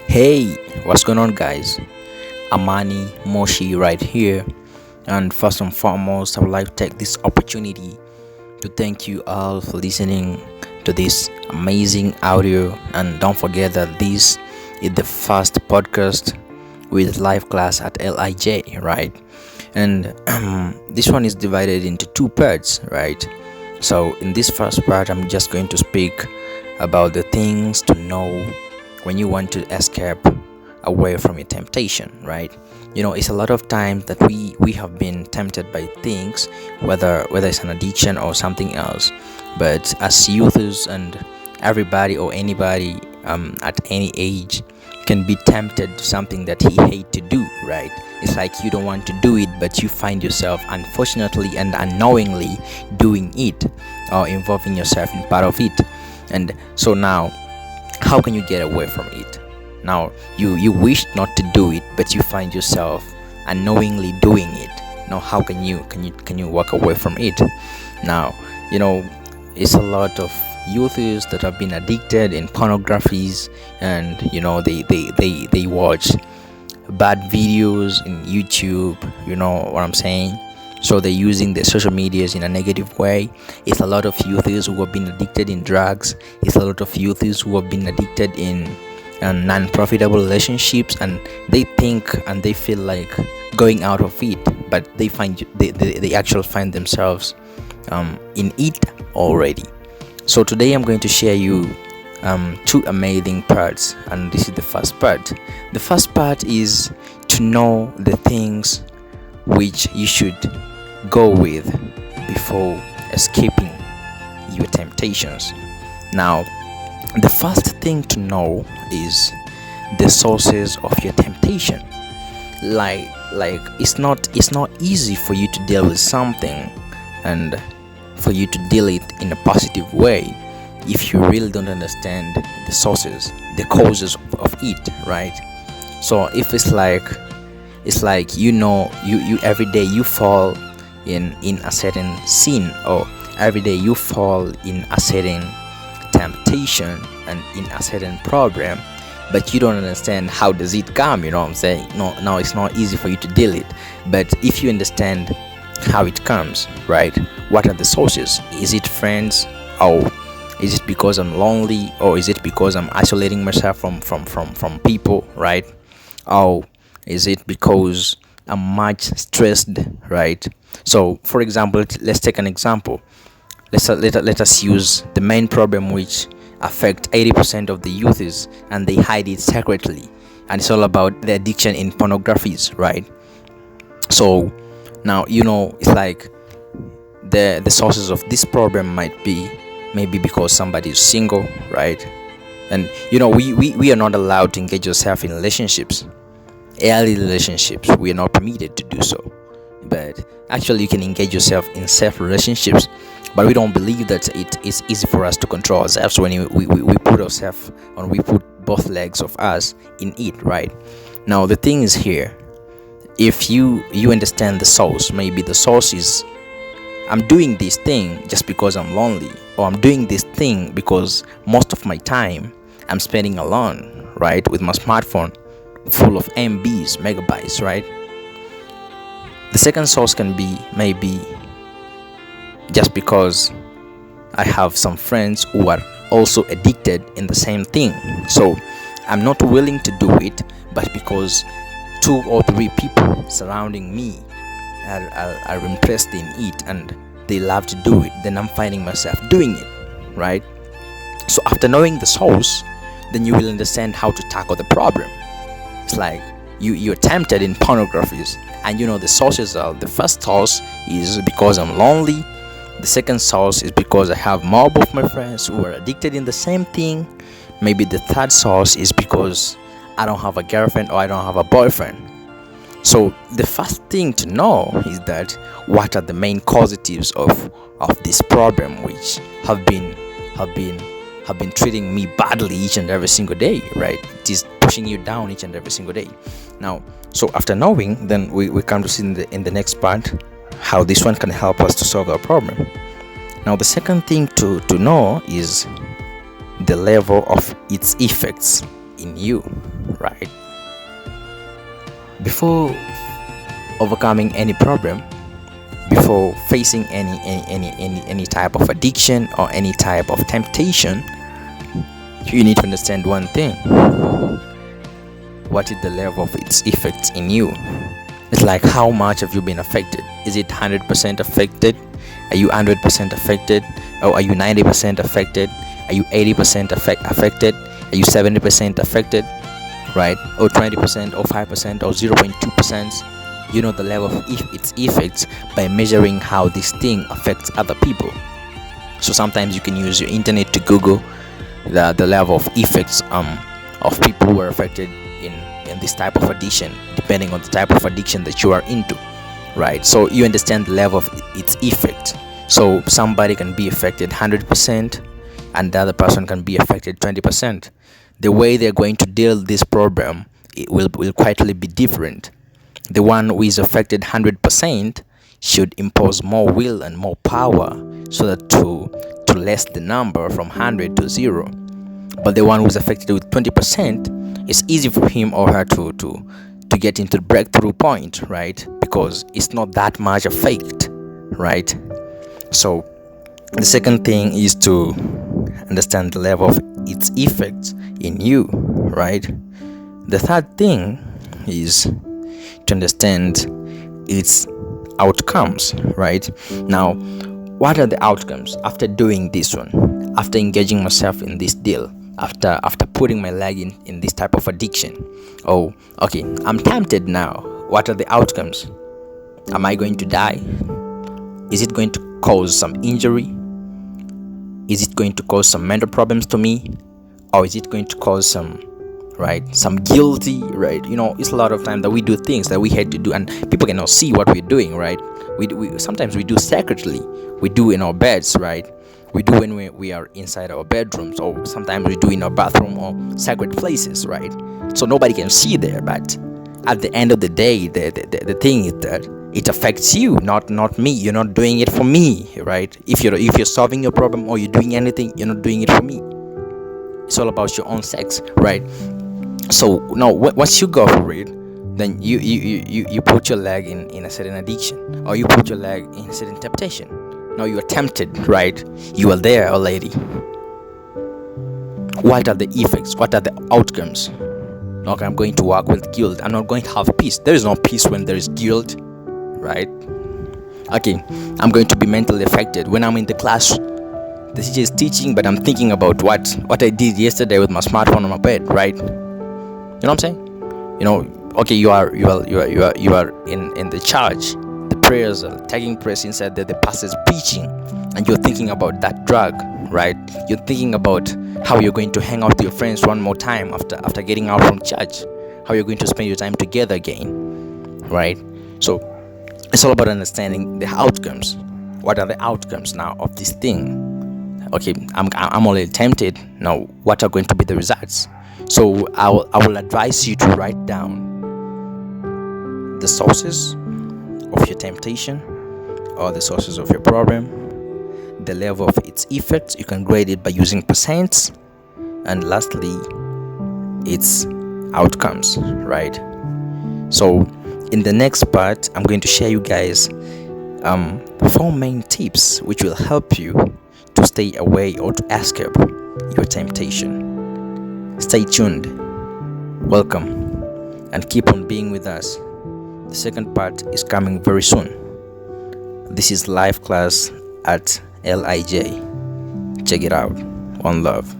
Hey, what's going on, guys? Amani Moshi right here. And first and foremost, I would like to take this opportunity to thank you all for listening to this amazing audio. And don't forget that this is the first podcast with live class at LIJ, right? And this one is divided into two parts, right? So, in this first part, I'm just going to speak about the things to know when you want to escape away from your temptation, right? It's a lot of times that we have been tempted by things, whether it's an addiction or something else. But as youths and everybody or anybody at any age can be tempted to something that he hate to do, right? It's like you don't want to do it, but you find yourself unfortunately and unknowingly doing it or involving yourself in part of it. And so now, how can you get away from it? Now you wish not to do it, but you find yourself unknowingly doing it. Now how can you walk away from it? Now it's a lot of youths that have been addicted in pornographies, and they watch bad videos in YouTube. You know what I'm saying? So they're using the social medias in a negative way. It's a lot of youths who have been addicted in drugs. It's a lot of youths who have been addicted in non-profitable relationships, and they think and they feel like going out of it, but they actually find themselves in it already. So today I'm going to share you two amazing parts, and this is the first part. The first part is to know the things which you should go with before escaping your temptations. Now, the first thing to know is the sources of your temptation. Like it's not easy for you to deal with something and for you to deal it in a positive way if you really don't understand the sources, the causes of it, right? So if it's like you every day you fall in a certain sin, or every day you fall in a certain temptation and in a certain problem, but you don't understand how does it come. You know what I'm saying? No, it's not easy for you to deal it. But if you understand how it comes, right? What are the sources? Is it friends, or is it because I'm lonely, or is it because I'm isolating myself from people, right? Or is it because I'm much stressed, right? So for example, let's take an example. Let us use the main problem which affect 80% of the youths, and they hide it secretly, and it's all about the addiction in pornographies, right? So now it's like the sources of this problem might be maybe because somebody is single, right? And we are not allowed to engage ourselves in relationships, early relationships. We are not permitted to do so. But actually you can engage yourself in self relationships, but we don't believe that it is easy for us to control ourselves when we put ourselves, or we put both legs of us in it, right? Now the thing is here, if you understand the source, maybe the source is, I'm doing this thing just because I'm lonely, or I'm doing this thing because most of my time I'm spending alone, right, with my smartphone full of MBs, megabytes, right? The second source can be maybe just because I have some friends who are also addicted in the same thing. So I'm not willing to do it, but because 2 or 3 people surrounding me are impressed in it and they love to do it, then I'm finding myself doing it, right? So after knowing the source, then you will understand how to tackle the problem. It's like you're tempted in pornographies, and the sources are, the first source is because I'm lonely. The second source is because I have mob of my friends who are addicted in the same thing. Maybe the third source is because I don't have a girlfriend or I don't have a boyfriend. So the first thing to know is that what are the main causatives of this problem, which have been treating me badly each and every single day, right? It is pushing you down each and every single day. Now, so after knowing, then we come to see in the next part how this one can help us to solve our problem. Now the second thing to know is the level of its effects in you, right? Before overcoming any problem, before facing any type of addiction or any type of temptation, you need to understand one thing: what is the level of its effects in you? It's like, how much have you been affected? Is it 100% affected? Are you 100% affected? Or are you 90% affected? Are you 80% affected? Are you 70% affected? Right? Or 20% or 5% or 0.2%? You know the level of its effects by measuring how this thing affects other people. So sometimes you can use your internet to Google the level of effects of people who are affected in this type of addiction, depending on the type of addiction that you are into, right? So you understand the level of its effect. So somebody can be affected 100% and the other person can be affected 20%. The way they're going to deal this problem, it will quietly be different. The one who is affected 100% should impose more will and more power so that to less the number from 100 to 0. But the one who is affected with 20%, it's easy for him or her to get into the breakthrough point, right? Because it's not that much effect, right? So the second thing is to understand the level of its effects in you, right? The third thing is to understand its outcomes, right? Now, what are the outcomes after doing this one, after engaging myself in this deal, after putting my leg in this type of addiction? Oh, okay, I'm tempted now. What are the outcomes? Am I going to die? Is it going to cause some injury? Is it going to cause some mental problems to me? Or is it going to cause some guilty, right? It's a lot of time that we do things that we had to do and people cannot see what we're doing, right? We sometimes we do secretly. We do in our beds, right? We do when we are inside our bedrooms, or sometimes we do in our bathroom or sacred places, right? So nobody can see there, but at the end of the day, the thing is that it affects you, not me. You're not doing it for me, right? If you're solving your problem or you're doing anything, you're not doing it for me. It's all about your own sex, right? So now once you go for it, then you put your leg in a certain addiction, or you put your leg in a certain temptation. Now you are tempted, right? You are there, oh lady. What are the effects? What are the outcomes? Okay, I'm going to work with guilt. I'm not going to have peace. There is no peace when there is guilt, right? Okay, I'm going to be mentally affected when I'm in the class. The teacher is teaching, but I'm thinking about what I did yesterday with my smartphone on my bed, right? You know what I'm saying? Okay, you are in the church. The prayers are taking place inside there. The pastor is preaching, and you're thinking about that drug, right? You're thinking about how you're going to hang out with your friends one more time after getting out from church. How you're going to spend your time together again, right? So it's all about understanding the outcomes. What are the outcomes now of this thing? Okay, I'm already tempted. Now, what are going to be the results? So I will advise you to write down the sources of your temptation or the sources of your problem, the level of its effects. You can grade it by using percents, and lastly, its outcomes, right? So in the next part, I'm going to share you guys 4 main tips which will help you to stay away or to escape your temptation. Stay tuned, welcome, and keep on being with us. The second part is coming very soon. This is live class at LIJ. Check it out. One love.